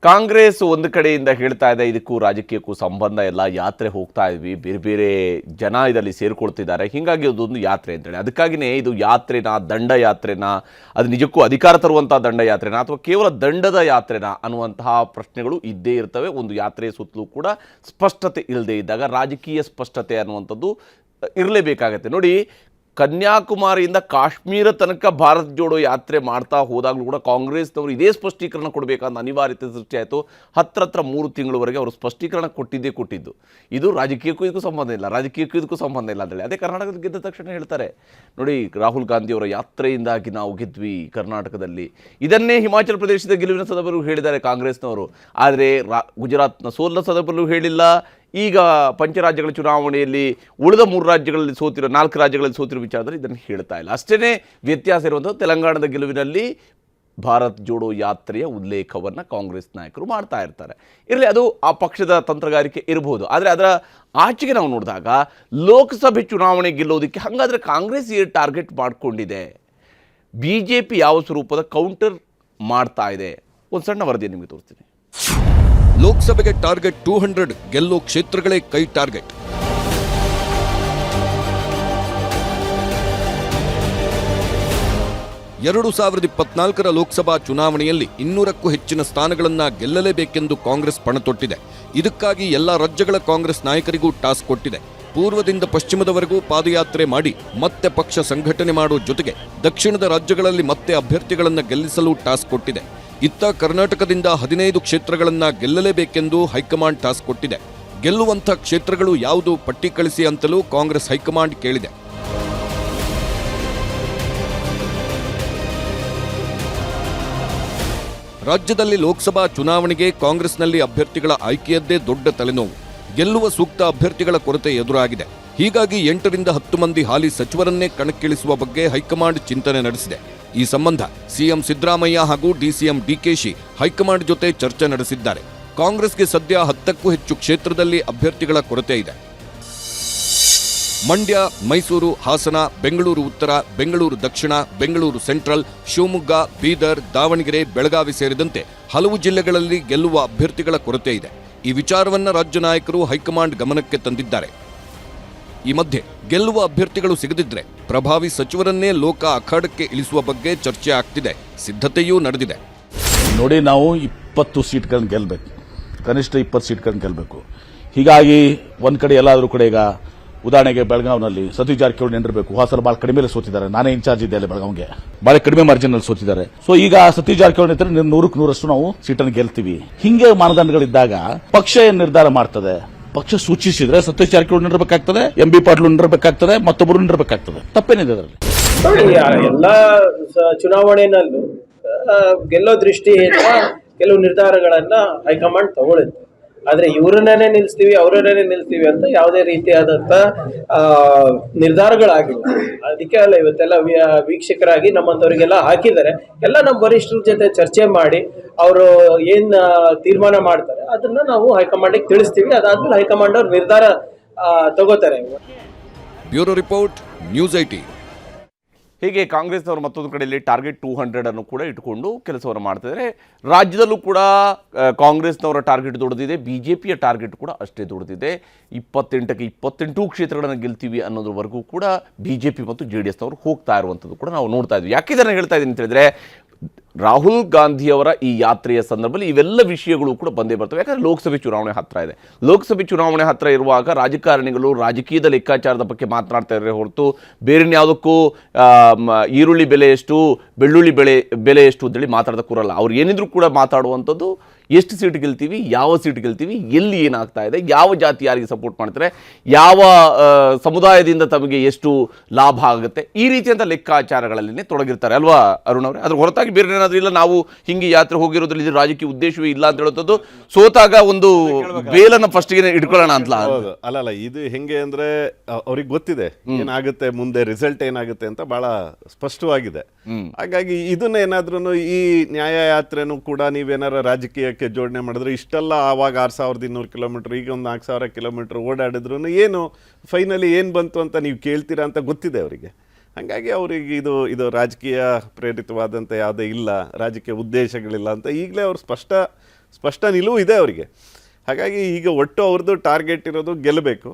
ಕಾಂಗ್ರೆಸ್ ಒಂದು ಕಡೆಯಿಂದ ಹೇಳ್ತಾ ಇದೆ ಇದಕ್ಕೂ ರಾಜಕೀಯಕ್ಕೂ ಸಂಬಂಧ ಇಲ್ಲ, ಯಾತ್ರೆ ಹೋಗ್ತಾ ಇದ್ವಿ, ಬೇರೆ ಬೇರೆ ಜನ ಇದರಲ್ಲಿ ಸೇರ್ಕೊಳ್ತಿದ್ದಾರೆ, ಹೀಗಾಗಿ ಅದೊಂದು ಯಾತ್ರೆ ಅಂತೇಳಿ. ಅದಕ್ಕಾಗಿಯೇ ಇದು ಯಾತ್ರೆನಾ, ದಂಡ ಯಾತ್ರೆನಾ, ಅದು ನಿಜಕ್ಕೂ ಅಧಿಕಾರ ತರುವಂತಹ ದಂಡ ಯಾತ್ರೆನಾ ಅಥವಾ ಕೇವಲ ದಂಡದ ಯಾತ್ರೆನಾ ಅನ್ನುವಂತಹ ಪ್ರಶ್ನೆಗಳು ಇದ್ದೇ ಇರ್ತವೆ. ಒಂದು ಯಾತ್ರೆಯ ಸುತ್ತಲೂ ಕೂಡ ಸ್ಪಷ್ಟತೆ ಇಲ್ಲದೆ ಇದ್ದಾಗ ರಾಜಕೀಯ ಸ್ಪಷ್ಟತೆ ಅನ್ನುವಂಥದ್ದು ಇರಲೇಬೇಕಾಗತ್ತೆ. ನೋಡಿ, ಕನ್ಯಾಕುಮಾರಿಯಿಂದ ಕಾಶ್ಮೀರ ತನಕ ಭಾರತ್ ಜೋಡೋ ಯಾತ್ರೆ ಮಾಡ್ತಾ ಹೋದಾಗಲೂ ಕೂಡ ಕಾಂಗ್ರೆಸ್ನವರು ಇದೇ ಸ್ಪಷ್ಟೀಕರಣ ಕೊಡಬೇಕಂತ ಅನಿವಾರ್ಯತೆ ಸೃಷ್ಟಿಯಾಯಿತು. ಹತ್ರ 3 ತಿಂಗಳವರೆಗೆ ಅವರು ಸ್ಪಷ್ಟೀಕರಣ ಕೊಟ್ಟಿದ್ದು. ಇದು ರಾಜಕೀಯಕ್ಕೂ ಇದಕ್ಕೂ ಸಂಬಂಧ ಇಲ್ಲ, ರಾಜಕೀಯಕ್ಕೂ ಇದಕ್ಕೂ ಸಂಬಂಧ ಇಲ್ಲ ಅಂತೇಳಿ. ಅದೇ ಕರ್ನಾಟಕದ ಗೆದ್ದ ತಕ್ಷಣ ಹೇಳ್ತಾರೆ, ನೋಡಿ ರಾಹುಲ್ ಗಾಂಧಿಯವರ ಯಾತ್ರೆಯಿಂದಾಗಿ ನಾವು ಗೆದ್ವಿ ಕರ್ನಾಟಕದಲ್ಲಿ. ಇದನ್ನೇ ಹಿಮಾಚಲ ಪ್ರದೇಶದ ಗೆಲುವಿನ ಸಂದರ್ಭದಲ್ಲೂ ಹೇಳಿದ್ದಾರೆ ಕಾಂಗ್ರೆಸ್ನವರು. ಆದರೆ ಗುಜರಾತ್ನ ಸೋಲಿನ ಸಂದರ್ಭದಲ್ಲೂ ಹೇಳಿಲ್ಲ. ಈಗ ಪಂಚರಾಜ್ಯಗಳ ಚುನಾವಣೆಯಲ್ಲಿ ಉಳಿದ 4 ರಾಜ್ಯಗಳಲ್ಲಿ ಸೋತಿರೋ ವಿಚಾರದಲ್ಲಿ ಇದನ್ನು ಹೇಳ್ತಾ ಇಲ್ಲ. ಅಷ್ಟೇ ವ್ಯತ್ಯಾಸ ಇರುವಂಥದ್ದು ತೆಲಂಗಾಣದ ಗೆಲುವಿನಲ್ಲಿ ಭಾರತ್ ಜೋಡೋ ಯಾತ್ರೆಯ ಉಲ್ಲೇಖವನ್ನು ಕಾಂಗ್ರೆಸ್ ನಾಯಕರು ಮಾಡ್ತಾ ಇರ್ತಾರೆ. ಇರಲಿ, ಅದು ಆ ಪಕ್ಷದ ತಂತ್ರಗಾರಿಕೆ ಇರಬಹುದು. ಆದರೆ ಅದರ ಆಚೆಗೆ ನಾವು ನೋಡಿದಾಗ ಲೋಕಸಭೆ ಚುನಾವಣೆ ಗೆಲ್ಲೋದಕ್ಕೆ ಹಾಗಾದರೆ ಕಾಂಗ್ರೆಸ್ ಏನು ಟಾರ್ಗೆಟ್ ಮಾಡಿಕೊಂಡಿದೆ, BJP ಯಾವ ಸ್ವರೂಪದ ಕೌಂಟರ್ ಮಾಡ್ತಾ ಇದೆ, ಒಂದು ಸಣ್ಣ ವರದಿ ನಿಮಗೆ ತೋರಿಸ್ತೀನಿ. ಲೋಕಸಭೆಗೆ ಟಾರ್ಗೆಟ್ 200, ಗೆಲ್ಲೋ ಕ್ಷೇತ್ರಗಳೇ ಕೈ ಟಾರ್ಗೆಟ್. ಎರಡು 2024ರ ಲೋಕಸಭಾ ಚುನಾವಣೆಯಲ್ಲಿ 200ಕ್ಕೂ ಹೆಚ್ಚಿನ ಸ್ಥಾನಗಳನ್ನು ಗೆಲ್ಲಲೇಬೇಕೆಂದು ಕಾಂಗ್ರೆಸ್ ಪಣತೊಟ್ಟಿದೆ. ಇದಕ್ಕಾಗಿ ಎಲ್ಲ ರಾಜ್ಯಗಳ ಕಾಂಗ್ರೆಸ್ ನಾಯಕರಿಗೂ ಟಾಸ್ಕ್ ಕೊಟ್ಟಿದೆ. ಪೂರ್ವದಿಂದ ಪಶ್ಚಿಮದವರೆಗೂ ಪಾದಯಾತ್ರೆ ಮಾಡಿ ಮತ್ತೆ ಪಕ್ಷ ಸಂಘಟನೆ ಮಾಡುವ ಜೊತೆಗೆ ದಕ್ಷಿಣದ ರಾಜ್ಯಗಳಲ್ಲಿ ಮತ್ತೆ ಅಭ್ಯರ್ಥಿಗಳನ್ನು ಗೆಲ್ಲಿಸಲು ಟಾಸ್ಕ್ ಕೊಟ್ಟಿದೆ. ಇತ್ತ ಕರ್ನಾಟಕದಿಂದ 15 ಕ್ಷೇತ್ರಗಳನ್ನ ಗೆಲ್ಲಲೇಬೇಕೆಂದು ಹೈಕಮಾಂಡ್ ಟಾಸ್ಕ್ ಕೊಟ್ಟಿದೆ. ಗೆಲ್ಲುವಂಥ ಕ್ಷೇತ್ರಗಳು ಯಾವುದು ಪಟ್ಟಿ ಕಳಿಸಿ ಅಂತಲೂ ಕಾಂಗ್ರೆಸ್ ಹೈಕಮಾಂಡ್ ಕೇಳಿದೆ. ರಾಜ್ಯದಲ್ಲಿ ಲೋಕಸಭಾ ಚುನಾವಣೆಗೆ ಕಾಂಗ್ರೆಸ್ನಲ್ಲಿ ಅಭ್ಯರ್ಥಿಗಳ ಆಯ್ಕೆಯದ್ದೇ ದೊಡ್ಡ ತಲೆನೋವು. ಗೆಲ್ಲುವ ಸೂಕ್ತ ಅಭ್ಯರ್ಥಿಗಳ ಕೊರತೆ ಎದುರಾಗಿದೆ. ಹೀಗಾಗಿ 8ರಿಂದ 10 ಮಂದಿ ಹಾಲಿ ಸಚಿವರನ್ನೇ ಕಣಕ್ಕಿಳಿಸುವ ಬಗ್ಗೆ ಹೈಕಮಾಂಡ್ ಚಿಂತನೆ ನಡೆಸಿದೆ. ಈ ಸಂಬಂಧ ಸಿಎಂ ಸಿದ್ದರಾಮಯ್ಯ ಹಾಗೂ ಡಿಸಿಎಂ ಡಿಕೆಶಿ ಹೈಕಮಾಂಡ್ ಜೊತೆ ಚರ್ಚೆ ನಡೆಸಿದ್ದಾರೆ. ಕಾಂಗ್ರೆಸ್ಗೆ ಸದ್ಯ 10ಕ್ಕೂ ಹೆಚ್ಚು ಕ್ಷೇತ್ರದಲ್ಲಿ ಅಭ್ಯರ್ಥಿಗಳ ಕೊರತೆ ಇದೆ. ಮಂಡ್ಯ, ಮೈಸೂರು, ಹಾಸನ, ಬೆಂಗಳೂರು ಉತ್ತರ, ಬೆಂಗಳೂರು ದಕ್ಷಿಣ, ಬೆಂಗಳೂರು ಸೆಂಟ್ರಲ್, ಶಿವಮೊಗ್ಗ, ಬೀದರ್, ದಾವಣಗೆರೆ, ಬೆಳಗಾವಿ ಸೇರಿದಂತೆ ಹಲವು ಜಿಲ್ಲೆಗಳಲ್ಲಿ ಗೆಲ್ಲುವ ಅಭ್ಯರ್ಥಿಗಳ ಕೊರತೆ ಇದೆ. ಈ ವಿಚಾರವನ್ನ ರಾಜ್ಯ ನಾಯಕರು ಹೈಕಮಾಂಡ್ ಗಮನಕ್ಕೆ ತಂದಿದ್ದಾರೆ. ಈ ಮಧ್ಯೆ ಗೆಲ್ಲುವ ಅಭ್ಯರ್ಥಿಗಳು ಸಿಗದಿದ್ರೆ ಪ್ರಭಾವಿ ಸಚಿವರನ್ನೇ ಲೋಕ ಅಖಾಡಕ್ಕೆ ಇಳಿಸುವ ಬಗ್ಗೆ ಚರ್ಚೆ ಆಗ್ತಿದೆ. ಸಿದ್ಧತೆಯೂ ನಡೆದಿದೆ. ನೋಡಿ, ನಾವು 20 ಸೀಟ್ಗಳನ್ನು ಗೆಲ್ಲಬೇಕು, ಕನಿಷ್ಠ 20 ಸೀಟ್ಗಳನ್ನು ಗೆಲ್ಲಬೇಕು. ಹೀಗಾಗಿ ಒಂದ್ ಕಡೆ ಎಲ್ಲಾದ್ರೂ ಕಡೆ ಈಗ ಉದಾಹರಣೆಗೆ ಬೆಳಗಾವಿನಲ್ಲಿ ಸತೀಶ್ ಜಾರಕಿಹೊಳಿ ನಿಂದಿರಬೇಕು. ಹಾಸನ ಬಹಳ ಕಡಿಮೆ ಸೋತಿದ್ದಾರೆ. ನಾನೇ ಇನ್ಚಾರ್ಜ್ ಇದ್ದೆ ಅಲ್ಲಿ ಬೆಳಗಾವಿಗೆ, ಬಹಳ ಕಡಿಮೆ ಮಾರ್ಜಿನ್ ಅಲ್ಲಿ ಸೋತಿದ್ದಾರೆ. ಸೊ ಈಗ ಸತೀಶ್ ಜಾರಕಿಹೊಳಿ ನಿಂತರೆ 100ಕ್ಕೆ 100ರಷ್ಟು ನಾವು ಸೀಟನ್ನು ಗೆಲ್ತೀವಿ. ಹಿಂಗೆ ಮಾನದಂಡಗಳಿದ್ದಾಗ ಪಕ್ಷ ಏನ್ ನಿರ್ಧಾರ ಮಾಡ್ತದೆ, ಪಕ್ಷ ಸೂಚಿಸಿದ್ರೆ ಸತೀಶ್ ಜಾರಕಿಹೊಳಿ ನಿಂದಿರಬೇಕಾಗ್ತದೆ, MB ಪಾಟೀಲ್ ನಿಂದಿರಬೇಕಾಗ್ತದೆ, ಮತ್ತೊಬ್ಬರು ನಿಂದಿರಬೇಕಾಗ್ತದೆ. ತಪ್ಪೇನಿದೆ ಅದರಲ್ಲಿ? ಎಲ್ಲ ಚುನಾವಣೆಯಲ್ಲೂ ಗೆಲ್ಲೋ ದೃಷ್ಟಿಯಿಂದ ಕೆಲವು ನಿರ್ಧಾರಗಳನ್ನ ಹೈಕಮಾಂಡ್ ತಗೊಳುತ್ತೆ. ಆದ್ರೆ ಇವರನ್ನೇ ನಿಲ್ಸ್ತೀವಿ ಅವರನ್ನೇ ನಿಲ್ಸ್ತೀವಿ ಅಂತ ಯಾವುದೇ ರೀತಿಯಾದಂತ ನಿರ್ಧಾರಗಳಾಗಿಲ್ಲ. ಅದಕ್ಕೆ ಅಲ್ಲ ಇವತ್ತೆಲ್ಲ ವೀಕ್ಷಕರಾಗಿ ನಮ್ಮಂತವರಿಗೆಲ್ಲ ಹಾಕಿದ್ದಾರೆ. ಎಲ್ಲ ನಮ್ಮ ವರಿಷ್ಠರ ಜೊತೆ ಚರ್ಚೆ ಮಾಡಿ ಅವರು ಏನ್ ತೀರ್ಮಾನ ಮಾಡ್ತಾರೆ ಅದನ್ನ ನಾವು ಹೈಕಮಾಂಡಿಗೆ ತಿಳಿಸ್ತೀವಿ. ಅದಾದ್ಮೇಲೆ ಹೈಕಮಾಂಡ್ ಅವ್ರ ನಿರ್ಧಾರ ತಗೋತಾರೆ. Bureau report, news 18. ಹೀಗೆ ಕಾಂಗ್ರೆಸ್ನವರು ಮತ್ತೊಂದು ಕಡೆಯಲ್ಲಿ ಟಾರ್ಗೆಟ್ 200 ಅನ್ನು ಕೂಡ ಇಟ್ಟುಕೊಂಡು ಕೆಲಸವನ್ನು ಮಾಡ್ತಿದ್ದಾರೆ. ರಾಜ್ಯದಲ್ಲೂ ಕೂಡ ಕಾಂಗ್ರೆಸ್ನವರ ಟಾರ್ಗೆಟ್ ದೊಡ್ಡದಿದೆ, BJPಯ ಟಾರ್ಗೆಟ್ ಕೂಡ ಅಷ್ಟೇ ದೊಡ್ಡದಿದೆ. 28ಕ್ಕೆ 28 ಕ್ಷೇತ್ರಗಳನ್ನು ಗೆಲ್ತೀವಿ ಅನ್ನೋದ್ರವರೆಗೂ ಕೂಡ BJP ಮತ್ತು JDSನವರು ಹೋಗ್ತಾ ಇರುವಂಥದ್ದು ಕೂಡ ನಾವು ನೋಡ್ತಾ ಇದ್ವಿ. ಯಾಕೆ ಇದನ್ನು ಹೇಳ್ತಾ ಇದ್ದೀನಿ ಅಂತ ಹೇಳಿದ್ರೆ, ರಾಹುಲ್ ಗಾಂಧಿಯವರ ಈ ಯಾತ್ರೆಯ ಸಂದರ್ಭದಲ್ಲಿ ಇವೆಲ್ಲ ವಿಷಯಗಳು ಕೂಡ ಬಂದೇ ಬರ್ತವೆ. ಯಾಕಂದರೆ ಲೋಕಸಭೆ ಚುನಾವಣೆ ಹತ್ತಿರ ಇದೆ. ಲೋಕಸಭೆ ಚುನಾವಣೆ ಹತ್ತಿರ ಇರುವಾಗ ರಾಜಕಾರಣಿಗಳು ರಾಜಕೀಯದ ಲೆಕ್ಕಾಚಾರದ ಬಗ್ಗೆ ಮಾತನಾಡ್ತಾ ಇದ್ದಾರೆ ಹೊರತು ಬೇರೆ ಯಾವುದಕ್ಕೂ ಈರುಳ್ಳಿ ಬೆಲೆ ಎಷ್ಟು, ಬೆಳ್ಳುಳ್ಳಿ ಬೆಲೆ ಎಷ್ಟು ಅಂತೇಳಿ ಮಾತಾಡ್ತಾ ಕೂರಲ್ಲ. ಅವ್ರು ಏನಿದ್ರು ಕೂಡ ಮಾತಾಡುವಂಥದ್ದು ಎಷ್ಟು ಸೀಟ್ ಗೆಲ್ತೀವಿ, ಯಾವ ಸೀಟ್ ಗೆಲ್ತೀವಿ, ಎಲ್ಲಿ ಏನಾಗ್ತಾ ಇದೆ, ಯಾವ ಜಾತಿ ಯಾರಿಗೆ ಸಪೋರ್ಟ್ ಮಾಡ್ತಾರೆ, ಯಾವ ಸಮುದಾಯದಿಂದ ತಮಗೆ ಎಷ್ಟು ಲಾಭ ಆಗುತ್ತೆ, ಈ ರೀತಿಯಂಥ ಲೆಕ್ಕಾಚಾರಗಳಲ್ಲೇ ತೊಡಗಿರ್ತಾರೆ ಅಲ್ವಾ ಅರುಣ್ ಅವರೇ? ಅದ್ರ ಹೊರತಾಗಿ ಬೇರೆ ಏನಾದರೂ ಇಲ್ಲ, ನಾವು ಹಿಂಗೆ ಯಾತ್ರೆ ಹೋಗಿರೋದ್ರಲ್ಲಿ ಇದು ರಾಜಕೀಯ ಉದ್ದೇಶವೇ ಇಲ್ಲ ಅಂತ ಹೇಳುವಂಥದ್ದು. ಸೋತಾಗ ಒಂದು ಬೇಲನ್ನು ಫಸ್ಟ್ಗೆ ಇಟ್ಕೊಳ್ಳೋಣ ಅಂತಲ್ಲ. ಅಲ್ಲ, ಇದು ಹೆಂಗೆ ಅಂದ್ರೆ ಅವ್ರಿಗೆ ಗೊತ್ತಿದೆ ಏನಾಗುತ್ತೆ ಮುಂದೆ, ರಿಸಲ್ಟ್ ಏನಾಗುತ್ತೆ ಅಂತ ಬಹಳ ಸ್ಪಷ್ಟವಾಗಿದೆ. ಹಾಗಾಗಿ ಇದನ್ನ ಏನಾದ್ರೂ ಈ ನ್ಯಾಯ ಯಾತ್ರೆನೂ ಕೂಡ ನೀವೇನಾರ ರಾಜಕೀಯ ಜೋಡಣೆ ಮಾಡಿದ್ರೆ ಇಷ್ಟೆಲ್ಲ ಆವಾಗ 6200 ಕಿಲೋಮೀಟರ್, ಈಗ ಒಂದು 4000 ಕಿಲೋಮೀಟರ್ ಓಡಾಡಿದ್ರು ಏನು ಫೈನಲಿ ಏನು ಬಂತು ಅಂತ ನೀವು ಕೇಳ್ತೀರಾ ಅಂತ ಗೊತ್ತಿದೆ ಅವರಿಗೆ. ಹಾಗಾಗಿ ಅವರಿಗೆ ಇದು ರಾಜಕೀಯ ಪ್ರೇರಿತವಾದಂಥ ಯಾವುದೇ ಇಲ್ಲ, ರಾಜಕೀಯ ಉದ್ದೇಶಗಳಿಲ್ಲ ಅಂತ ಈಗಲೇ ಅವರು ಸ್ಪಷ್ಟ ಸ್ಪಷ್ಟ ನಿಲುವು ಇದೆ ಅವರಿಗೆ. ಹಾಗಾಗಿ ಈಗ ಒಟ್ಟು ಅವ್ರದ್ದು ಟಾರ್ಗೆಟ್ ಇರೋದು ಗೆಲ್ಲಬೇಕು.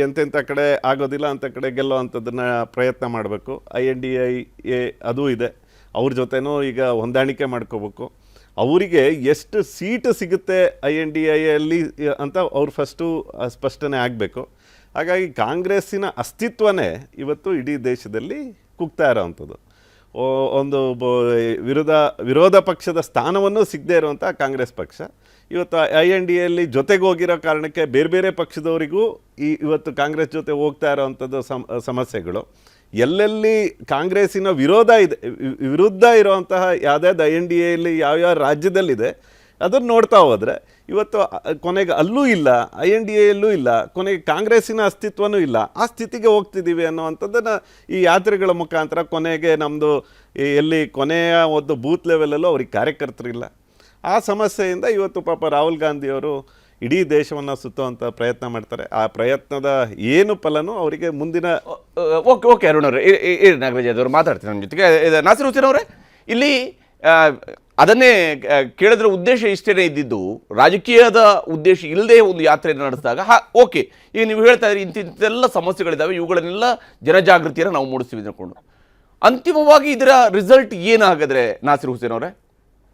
ಎಂತೆಂಥ ಕಡೆ ಆಗೋದಿಲ್ಲ ಅಂಥ ಕಡೆ ಗೆಲ್ಲೋ ಅಂಥದ್ದನ್ನು ಪ್ರಯತ್ನ ಮಾಡಬೇಕು. INDIA ಅದೂ ಇದೆ, ಅವ್ರ ಜೊತೆನೂ ಈಗ ಹೊಂದಾಣಿಕೆ ಮಾಡ್ಕೋಬೇಕು. ಅವರಿಗೆ ಎಷ್ಟು ಸೀಟ್ ಸಿಗುತ್ತೆ INDIಯಲ್ಲಿ ಅಂತ ಅವ್ರು ಫಸ್ಟು ಸ್ಪಷ್ಟನೆ ಆಗಬೇಕು. ಹಾಗಾಗಿ ಕಾಂಗ್ರೆಸ್ಸಿನ ಅಸ್ತಿತ್ವನೇ ಇವತ್ತು ಇಡೀ ದೇಶದಲ್ಲಿ ಕುಗ್ತಾ ಇರೋವಂಥದ್ದು. ಒಂದು ವಿರೋಧ ಪಕ್ಷದ ಸ್ಥಾನವನ್ನು ಸಿಗದೇ ಇರುವಂಥ ಕಾಂಗ್ರೆಸ್ ಪಕ್ಷ ಇವತ್ತು INDIಯಲ್ಲಿ ಜೊತೆಗೆ ಹೋಗಿರೋ ಕಾರಣಕ್ಕೆ ಬೇರೆ ಬೇರೆ ಪಕ್ಷದವರಿಗೂ ಇವತ್ತು ಕಾಂಗ್ರೆಸ್ ಜೊತೆ ಹೋಗ್ತಾ ಇರೋವಂಥದ್ದು ಸಮಸ್ಯೆಗಳು. ಎಲ್ಲೆಲ್ಲಿ ಕಾಂಗ್ರೆಸ್ಸಿನ ವಿರುದ್ಧ ಇರುವಂತಹ ಯಾವುದ್ಯಾವ್ದು INDIಯಲ್ಲಿ ಯಾವ್ಯಾವ ರಾಜ್ಯದಲ್ಲಿದೆ ಅದನ್ನು ನೋಡ್ತಾ ಹೋದರೆ ಇವತ್ತು ಕೊನೆಗೆ ಅಲ್ಲೂ ಇಲ್ಲ, INDIಯಲ್ಲೂ ಇಲ್ಲ, ಕೊನೆಗೆ ಕಾಂಗ್ರೆಸ್ಸಿನ ಅಸ್ತಿತ್ವನೂ ಇಲ್ಲ. ಆ ಸ್ಥಿತಿಗೆ ಹೋಗ್ತಿದ್ದೀವಿ ಅನ್ನೋವಂಥದ್ದನ್ನು ಈ ಯಾತ್ರೆಗಳ ಮುಖಾಂತರ ಕೊನೆಗೆ ನಮ್ಮದು ಎಲ್ಲಿ ಕೊನೆಯ ಒಂದು ಬೂತ್ ಲೆವೆಲಲ್ಲೂ ಅವ್ರಿಗೆ ಕಾರ್ಯಕರ್ತರಿಲ್ಲ. ಆ ಸಮಸ್ಯೆಯಿಂದ ಇವತ್ತು ಪಾಪ ರಾಹುಲ್ ಗಾಂಧಿಯವರು ಇಡೀ ದೇಶವನ್ನು ಸುತ್ತುವಂಥ ಪ್ರಯತ್ನ ಮಾಡ್ತಾರೆ. ಆ ಪ್ರಯತ್ನದ ಏನು ಫಲನೂ ಅವರಿಗೆ ಮುಂದಿನ ಓಕೆ ಅರುಣ್ ಅವರೇ, ನಾಗರಾಜ್ ಅವರು ಮಾತಾಡ್ತೀನಿ ನಮ್ಮ ಜೊತೆಗೆ. ನಾಸಿರ್ ಹುಸೇನ್ ಅವರೇ, ಇಲ್ಲಿ ಅದನ್ನೇ ಕೇಳಿದ್ರೆ ಉದ್ದೇಶ ಇಷ್ಟೇ ಇದ್ದಿದ್ದು, ರಾಜಕೀಯದ ಉದ್ದೇಶ ಇಲ್ಲದೆ ಒಂದು ಯಾತ್ರೆಯನ್ನು ನಡೆಸಿದಾಗ ಓಕೆ, ಈಗ ನೀವು ಹೇಳ್ತಾ ಇದ್ರಿ ಇಂಥೆಲ್ಲ ಸಮಸ್ಯೆಗಳಿದ್ದಾವೆ, ಇವುಗಳನ್ನೆಲ್ಲ ಜನಜಾಗೃತಿಯನ್ನು ನಾವು ಮೂಡಿಸ್ತೀವಿ ಅಂದ್ಕೊಂಡು, ಅಂತಿಮವಾಗಿ ಇದರ ರಿಸಲ್ಟ್ ಏನಾಗಿದ್ರೆ ನಾಸಿರ್ ಹುಸೇನ್ ಅವರೇ,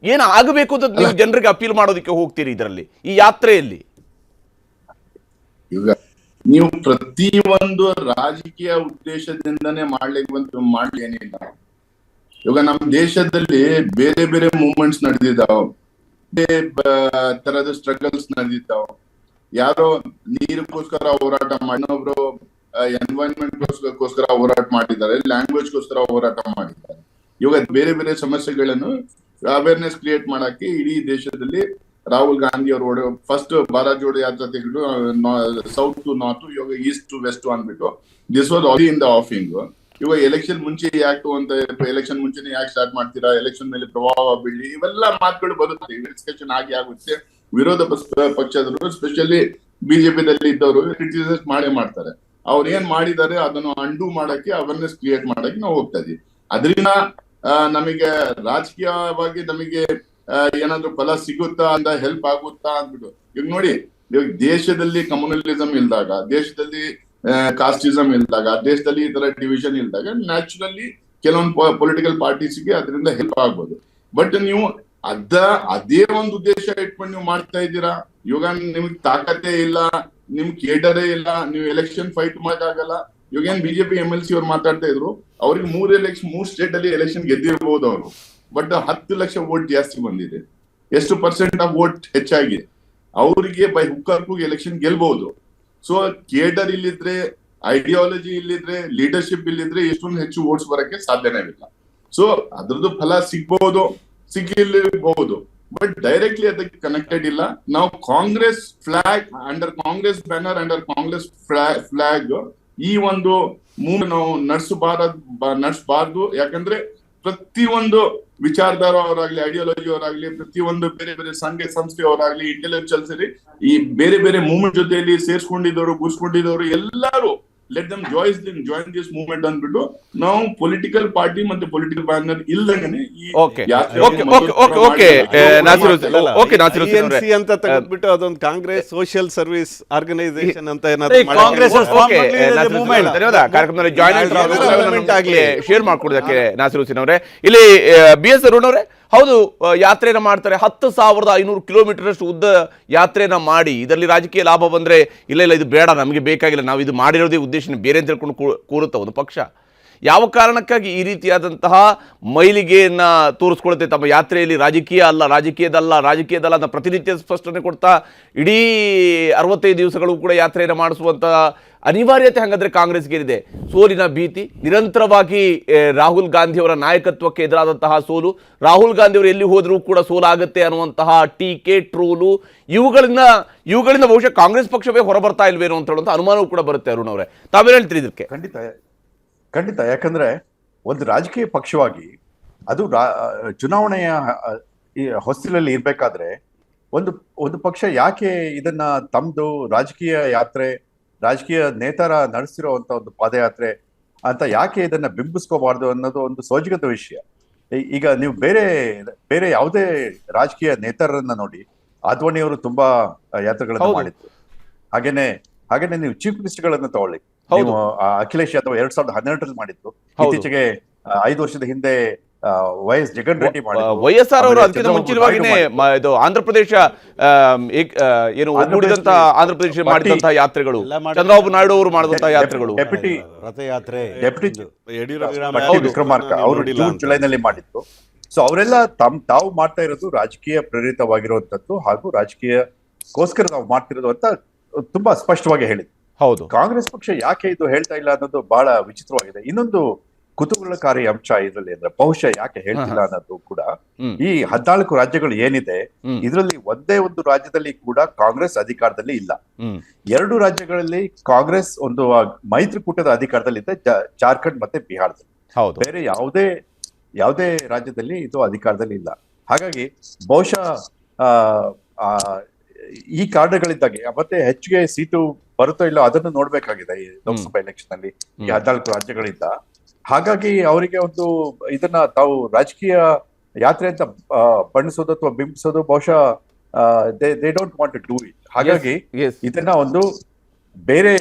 ಏನು ಆಗಬೇಕು ಅಂತ ನೀವು ಜನರಿಗೆ ಅಪೀಲ್ ಮಾಡೋದಕ್ಕೆ ಹೋಗ್ತೀರಿ ಇದರಲ್ಲಿ, ಈ ಯಾತ್ರೆಯಲ್ಲಿ? ಈಗ ನೀವು ಪ್ರತಿ ಒಂದು ರಾಜಕೀಯ ಉದ್ದೇಶದಿಂದನೇ ಮಾಡ್ಲಿ ಏನಿಲ್ಲ. ಇವಾಗ ನಮ್ಮ ದೇಶದಲ್ಲಿ ಬೇರೆ ಬೇರೆ ಮೂವ್ಮೆಂಟ್ಸ್ ನಡೆದಿದ್ದಾವ, ತರದ ಸ್ಟ್ರಗಲ್ಸ್ ನಡೆದಿದ್ದಾವ. ಯಾರೋ ನೀರಿಗೋಸ್ಕರ ಹೋರಾಟ ಮಾಡಿ, ಇನ್ನೊಬ್ರು ಎನ್ವೈರನ್ಮೆಂಟ್ಗೋಸ್ಕರ ಹೋರಾಟ ಮಾಡಿದ್ದಾರೆ, ಲ್ಯಾಂಗ್ವೇಜ್ಗೋಸ್ಕರ ಹೋರಾಟ ಮಾಡಿದ್ದಾರೆ. ಇವಾಗ ಬೇರೆ ಬೇರೆ ಸಮಸ್ಯೆಗಳನ್ನು ಅವೇರ್ನೆಸ್ ಕ್ರಿಯೇಟ್ ಮಾಡಕ್ಕೆ ಇಡೀ ದೇಶದಲ್ಲಿ ರಾಹುಲ್ ಗಾಂಧಿ ಅವರು ಫಸ್ಟ್ ಭಾರತ್ ಜೋಡೋ ಯಾತ್ರಾ ತೆಗೆದು ಸೌತ್ ಟು ನಾರ್ತ್, ಇವಾಗ ಈಸ್ಟ್ ಟು ವೆಸ್ಟ್ ಅಂದ್ಬಿಟ್ಟು this was all in the offing. ಇವಾಗ ಎಲೆಕ್ಷನ್ ಮುಂಚೆ ಯಾಕೆ ಅಂತ, ಎಲೆಕ್ಷನ್ ಮುಂಚೆನೆ ಯಾಕೆ ಸ್ಟಾರ್ಟ್ ಮಾಡ್ತೀರಾ, ಎಲೆಕ್ಷನ್ ಮೇಲೆ ಪ್ರಭಾವ ಬೀಳಿ, ಇವೆಲ್ಲ ಮಾತುಗಳು ಬರುತ್ತೆ, ಡಿಸ್ಕಷನ್ ಆಗುತ್ತೆ. ವಿರೋಧ ಪಕ್ಷದವರು ಸ್ಪೆಷಲಿ ಬಿಜೆಪಿದಲ್ಲಿ ಇದ್ದವರು ಕ್ರಿಟಿಸೈಸ್ ಮಾಡ್ತಾರೆ. ಅವ್ರು ಏನ್ ಮಾಡಿದ್ದಾರೆ ಅದನ್ನು ಅಂಡು ಮಾಡಕ್ಕೆ, ಅವೇರ್ನೆಸ್ ಕ್ರಿಯೇಟ್ ಮಾಡಕ್ಕೆ ನಾವು ಹೋಗ್ತಾ ಇದೀವಿ. ಅದರಿಂದ ನಮಗೆ ರಾಜಕೀಯವಾಗಿ ನಮಗೆ ಏನಾದ್ರು ಫಲ ಸಿಗುತ್ತಾ ಅಂತ, ಹೆಲ್ಪ್ ಆಗುತ್ತಾ ಅಂದ್ಬಿಟ್ಟು. ಈಗ ನೋಡಿ, ಇವಾಗ ದೇಶದಲ್ಲಿ ಕಮ್ಯುನಲಿಸಂ ಇಲ್ದಾಗ, ದೇಶದಲ್ಲಿ ಕಾಸ್ಟಿಸಂ ಇಲ್ದಾಗ, ದೇಶದಲ್ಲಿ ಈ ತರ ಡಿವಿಷನ್ ಇಲ್ದಾಗ ನ್ಯಾಚುರಲಿ ಕೆಲವೊಂದು ಪೊಲಿಟಿಕಲ್ ಪಾರ್ಟೀಸ್ಗೆ ಅದರಿಂದ ಹೆಲ್ಪ್ ಆಗ್ಬೋದು. ಬಟ್ ನೀವು ಅದೇ ಒಂದು ಉದ್ದೇಶ ಇಟ್ಕೊಂಡು ನೀವು ಮಾಡ್ತಾ ಇದ್ದೀರಾ. ಇವಾಗ ನಿಮ್ಗೆ ತಾಕತ್ತೇ ಇಲ್ಲ, ನಿಮ್ಗೆ ಕೇಡರೇ ಇಲ್ಲ, ನೀವು ಎಲೆಕ್ಷನ್ ಫೈಟ್ ಮಾಡಕ್ಕಾಗಲ್ಲ. ಇವಾಗ ಏನ್ ಬಿಜೆಪಿ MLC ಅವ್ರು ಮಾತಾಡ್ತಾ ಇದ್ರು, ಅವ್ರಿಗೆ 3 ಸ್ಟೇಟ್ ಅಲ್ಲಿ ಎಲೆಕ್ಷನ್ ಗೆದ್ದಿರಬಹುದು ಅವರು, ಬಟ್ 10 ಲಕ್ಷ ವೋಟ್ ಜಾಸ್ತಿ ಬಂದಿದೆ. ಎಷ್ಟು % ಆಫ್ ವೋಟ್ ಹೆಚ್ಚಾಗಿದೆ, ಅವರಿಗೆ ಬೈ ಹುಕ್ಕು ಎಲೆಕ್ಷನ್ ಗೆಲ್ಬಹುದು. ಸೊ ಕೇಡರ್ ಇಲ್ಲಿದ್ರೆ, ಐಡಿಯಾಲಜಿ ಇಲ್ಲಿದ್ರೆ, ಲೀಡರ್ಶಿಪ್ ಇಲ್ಲಿದ್ರೆ ಎಷ್ಟೊಂದು ಹೆಚ್ಚು ವೋಟ್ಸ್ ಬರಕ್ಕೆ ಸಾಧ್ಯನೇ ಇಲ್ಲ. ಸೊ ಅದ್ರದ್ದು ಫಲ ಸಿಗಬಹುದು, ಬಟ್ ಡೈರೆಕ್ಟ್ಲಿ ಅದಕ್ಕೆ ಕನೆಕ್ಟೆಡ್ ಇಲ್ಲ. ನಾವು Congress flag under Congress banner under Congress flag ಈ ಒಂದು ಮೂವ್ ನಾವು ನಡೆಸಬಾರದು. ಯಾಕಂದ್ರೆ ಪ್ರತಿಯೊಂದು ವಿಚಾರಧಾರ ಅವರಾಗ್ಲಿ, ಐಡಿಯಾಲಜಿ ಅವರಾಗ್ಲಿ, ಪ್ರತಿಯೊಂದು ಬೇರೆ ಬೇರೆ ಸಂಘ ಸಂಸ್ಥೆಯವರಾಗ್ಲಿ, ಇಂಟೆಲೆಕ್ಚುಯಲ್ಸ್ ಈ ಬೇರೆ ಬೇರೆ ಮೂವ್ಮೆಂಟ್ ಜೊತೆಯಲ್ಲಿ ಸೇರ್ಸ್ಕೊಂಡಿದ್ದವರು, ಗುರ್ಸ್ಕೊಂಡಿದ್ದವರು ಎಲ್ಲರೂ let them join this movement ಅಂದ್ಬಿಟ್ಟು ನಾವು ಪೊಲಿಟಿಕಲ್ ಪಾರ್ಟಿ ಮತ್ತೆ ಪೊಲಿಟಿಕಲ್ ಬ್ಯಾನರ್ ಇಲ್ದಂಗೆ INC ಅಂತ ತೆಗೆದ್ಬಿಟ್ಟು ಅದೊಂದು ಕಾಂಗ್ರೆಸ್ ಸೋಷಿಯಲ್ ಸರ್ವಿಸ್ ಆರ್ಗನೈಸೇಷನ್ ಅಂತ ಏನಾದ್ರು ಶೇರ್ ಮಾಡ್ಕೊಡೋದಕ್ಕೆ ನಾಸಿರ್ ಹುಸೇನ್ ಅವರೇ, ಇಲ್ಲಿ BS ಅರುಣ್ ಅವರೇ, ಹೌದು, ಯಾತ್ರೆನ ಮಾಡ್ತಾರೆ, 10,500 ಕಿಲೋಮೀಟರ್ ಅಷ್ಟು ಉದ್ದ ಯಾತ್ರೆನ ಮಾಡಿ ಇದರಲ್ಲಿ ರಾಜಕೀಯ ಲಾಭ ಬಂದ್ರೆ ಇಲ್ಲ ಇದು ಬೇಡ, ನಮಗೆ ಬೇಕಾಗಿಲ್ಲ, ನಾವು ಇದು ಮಾಡಿರೋದೇ ಉದ್ದೇಶ ಬೇರೆ ಅಂತ ಹೇಳ್ಕೊಂಡು ಕೂರುತ್ತ ಒಂದು ಪಕ್ಷ. ಯಾವ ಕಾರಣಕ್ಕಾಗಿ ಈ ರೀತಿಯಾದಂತಹ ಮೈಲಿಗೆಯನ್ನ ತೋರಿಸ್ಕೊಳುತ್ತೆ ತಮ್ಮ ಯಾತ್ರೆಯಲ್ಲಿ? ರಾಜಕೀಯದಲ್ಲ ಅಂತ ಪ್ರತಿನಿತ್ಯ ಸ್ಪಷ್ಟನೆ ಕೊಡ್ತಾ ಇಡೀ 65 ದಿವಸಗಳು ಕೂಡ ಯಾತ್ರೆಯನ್ನು ಮಾಡಿಸುವಂತ ಅನಿವಾರ್ಯತೆ ಹಾಗಾದ್ರೆ ಕಾಂಗ್ರೆಸ್ಗೆ ಸೋಲಿನ ಭೀತಿ, ನಿರಂತರವಾಗಿ ರಾಹುಲ್ ಗಾಂಧಿಯವರ ನಾಯಕತ್ವಕ್ಕೆ ಎದುರಾದಂತಹ ಸೋಲು, ರಾಹುಲ್ ಗಾಂಧಿಯವರು ಎಲ್ಲಿ ಹೋದರೂ ಕೂಡ ಸೋಲಾಗುತ್ತೆ ಅನ್ನುವಂತಹ ಟೀಕೆ, ಟ್ರೋಲು, ಇವುಗಳಿಂದ ಬಹುಶಃ ಕಾಂಗ್ರೆಸ್ ಪಕ್ಷವೇ ಹೊರಬರ್ತಾ ಇಲ್ವೇನೋ ಅಂತ ಹೇಳುವಂಥ ಅನುಮಾನವೂ ಕೂಡ ಬರುತ್ತೆ. ಅರುಣ್ ಅವರೇ, ತಾವೇನು ಹೇಳ್ತೀರಿ ಇದಕ್ಕೆ? ಖಂಡಿತ. ಯಾಕಂದ್ರೆ ಒಂದು ರಾಜಕೀಯ ಪಕ್ಷವಾಗಿ ಅದು ಚುನಾವಣೆಯ ಹೊಸ್ತಿಲಲ್ಲಿ ಇರ್ಬೇಕಾದ್ರೆ ಒಂದು ಪಕ್ಷ ಯಾಕೆ ಇದನ್ನ ತಮ್ಮದು ರಾಜಕೀಯ ಯಾತ್ರೆ, ರಾಜಕೀಯ ನೇತಾರ ನಡೆಸಿರುವಂತ ಒಂದು ಪಾದಯಾತ್ರೆ ಅಂತ ಯಾಕೆ ಇದನ್ನ ಬಿಂಬಿಸ್ಕೋಬಾರ್ದು ಅನ್ನೋದು ಒಂದು ಸೋಜಿಗದ ವಿಷಯ. ಈಗ ನೀವು ಬೇರೆ ಬೇರೆ ಯಾವುದೇ ರಾಜಕೀಯ ನೇತಾರರನ್ನ ನೋಡಿ, ಆದ್ವಾನಿಯವರು ತುಂಬಾ ಯಾತ್ರೆಗಳನ್ನ ಹೌದು. ಮಾಡಿದ್ರು. ಹಾಗೇನೆ ನೀವು ಚೀಫ್ ಮಿನಿಸ್ಟರ್ ಗಳನ್ನ ತಗೊಳ್ಳಿ. ಹೌದು. ನೀವು ಅಖಿಲೇಶ್ ಯಾದವ್ 2012ರಲ್ಲಿ ಮಾಡಿದ್ರು. ಹೌದು. ಇತ್ತೀಚೆಗೆ 5 ವರ್ಷದ ಹಿಂದೆ ವೈಎಸ್ ಜಗನ್ ರೆಡ್ಡಿ ಮಾಡಿದ್ರು. ವೈಎಸ್ಆರ್ ಅವರು ಆಮೇಲೆ ಅದಕ್ಕಿಂತ ಚಂದ್ರಬಾಬು ಮುಂಚಿತವಾಗಿನೇ ನಾಯ್ಡು ಮಾಡಿದ್ರು. ಇದು ಆಂಧ್ರಪ್ರದೇಶ ಏನು ಒಗ್ಗೂಡಿದಂತ ಆಂಧ್ರಪ್ರದೇಶ ಮಾಡಿದಂತಹ ಯಾತ್ರೆಗಳು, ಚಂದ್ರಬಾಬು ನಾಯ್ಡು ಅವರು ಮಾಡಿದಂತಹ ಯಾತ್ರೆಗಳು, ಡೆಪ್ಯೂಟಿ ರಥಯಾತ್ರೆ ಡೆಪ್ಯೂಟಿ ಯಡಿಯೂರಪ್ಪ ವಿಕ್ರಮಾರ್ಕ ಅವರು ನೋಡಿಲ್ಲ ಜೂನ್ ಅಂತ. ಜುಲೈನಲ್ಲಿ ಮಾಡಿತ್ತು. ಸೊ ಅವರೆಲ್ಲ ತಾವು ಮಾಡ್ತಾ ಇರೋದು ರಾಜಕೀಯ ಪ್ರೇರಿತವಾಗಿರುವಂತದ್ದು ಹಾಗೂ ರಾಜಕೀಯಕ್ಕೋಸ್ಕರ ನಾವು ಮಾಡ್ತಿರೋದು ಅಂತ ತುಂಬಾ ಸ್ಪಷ್ಟವಾಗಿ ಹೇಳಿದ್ರು. ಹೌದು. ಕಾಂಗ್ರೆಸ್ ಪಕ್ಷ ಯಾಕೆ ಇದು ಹೇಳ್ತಾ ಇಲ್ಲ ಅನ್ನೋದು ಬಹಳ ವಿಚಿತ್ರವಾಗಿದೆ. ಇನ್ನೊಂದು ಕುತೂಹಲಕಾರಿ ಅಂಶ ಇದರಲ್ಲಿ ಅಂದ್ರೆ ಬಹುಶಃ ಯಾಕೆ ಹೇಳ್ತಿಲ್ಲ ಅನ್ನೋದು ಕೂಡ, ಈ 14 ರಾಜ್ಯಗಳು ಏನಿದೆ ಇದರಲ್ಲಿ ಒಂದೇ ಒಂದು ರಾಜ್ಯದಲ್ಲಿ ಕೂಡ ಕಾಂಗ್ರೆಸ್ ಅಧಿಕಾರದಲ್ಲಿ ಇಲ್ಲ. 2 ರಾಜ್ಯಗಳಲ್ಲಿ ಕಾಂಗ್ರೆಸ್ ಒಂದು ಮೈತ್ರಿಕೂಟದ ಅಧಿಕಾರದಲ್ಲಿ ಇದೆ, ಜಾರ್ಖಂಡ್ ಮತ್ತೆ ಬಿಹಾರದಲ್ಲಿ. ಹೌದು. ಬೇರೆ ಯಾವುದೇ ರಾಜ್ಯದಲ್ಲಿ ಇದು ಅಧಿಕಾರದಲ್ಲಿ ಇಲ್ಲ. ಹಾಗಾಗಿ ಬಹುಶಃ ಈ ಕಾರಣಗಳಿದ್ದಾಗೆ ಮತ್ತೆ ಹೆಚ್ಚಿಗೆ ಸೀಟು ಬರುತ್ತೋ ಇಲ್ಲೋ ಅದನ್ನು ನೋಡ್ಬೇಕಾಗಿದೆ ಈ ಲೋಕಸಭಾ ಎಲೆಕ್ಷನ್ ಅಲ್ಲಿ ಈ 14 ರಾಜ್ಯಗಳಿಂದ. ಹಾಗಾಗಿ ಅವರಿಗೆ ಒಂದು ಇದನ್ನ ತಾವು ರಾಜಕೀಯ ಯಾತ್ರೆ ಅಂತ ಬಣ್ಣಿಸೋದು ಅಥವಾ ಬಿಂಬಿಸೋದು ಬಹುಶಃ they don't want to do it. ಹಾಗಾಗಿ Yes. ಇದನ್ನ ಒಂದು ಬೇರೆ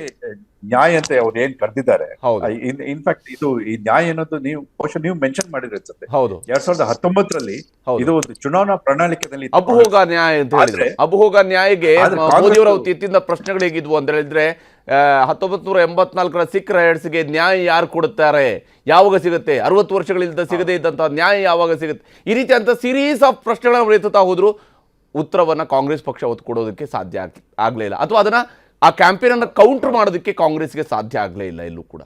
ನ್ಯಾಯ ಅಂತ ಅವ್ರು ಏನ್ ಕರೆದಿದ್ದಾರೆ. ಹೌದು. ಇನ್ಫ್ಯಾಕ್ಟ್ ಇದು ಈ ನ್ಯಾಯ ಅನ್ನೋದು ಬಹುಶಃ ನೀವು ಮೆನ್ಷನ್ ಮಾಡಿರುತ್ತೆ. ಹೌದು. 2019ರಲ್ಲಿ ಹೌದು. ಇದು ಒಂದು ಚುನಾವಣಾ ಪ್ರಣಾಳಿಕೆಯಲ್ಲಿ ಅಬುಹೋಗ ನ್ಯಾಯ ಅಂತ ಹೇಳಿದ್ರೆ, ಅಬುಹೋಗ ನ್ಯಾಯಗೆ ಮೋದಿಯವರ ಎತ್ತಿದ ಪ್ರಶ್ನೆಗಳು ಹೇಗಿದ್ವು ಅಂತ ಹೇಳಿದ್ರೆ, 1984ರ ಸಿಖ್ ರೈಟ್ಸ್ಗೆ ನ್ಯಾಯ ಯಾರು ಕೊಡುತ್ತಾರೆ, ಯಾವಾಗ ಸಿಗುತ್ತೆ, 60 ವರ್ಷಗಳಿಂದ ಸಿಗದೇ ಇದ್ದಂತಹ ನ್ಯಾಯ ಯಾವಾಗ ಸಿಗುತ್ತೆ, ಈ ರೀತಿ ಅಂತ ಸೀರೀಸ್ ಆಫ್ ಪ್ರಶ್ನೆಗಳನ್ನು ಎತ್ತುತ್ತಾ ಹೋದ್ರು. ಉತ್ತರವನ್ನ ಕಾಂಗ್ರೆಸ್ ಪಕ್ಷ ಒತ್ತು ಕೊಡೋದಕ್ಕೆ ಸಾಧ್ಯ ಆಗ್ಲೇ ಇಲ್ಲ, ಅಥವಾ ಅದನ್ನ ಆ ಕ್ಯಾಂಪೇನ್ ಅನ್ನು ಕೌಂಟರ್ ಮಾಡೋದಕ್ಕೆ ಕಾಂಗ್ರೆಸ್ಗೆ ಸಾಧ್ಯ ಆಗ್ಲೇ ಇಲ್ಲ ಎಲ್ಲೂ ಕೂಡ.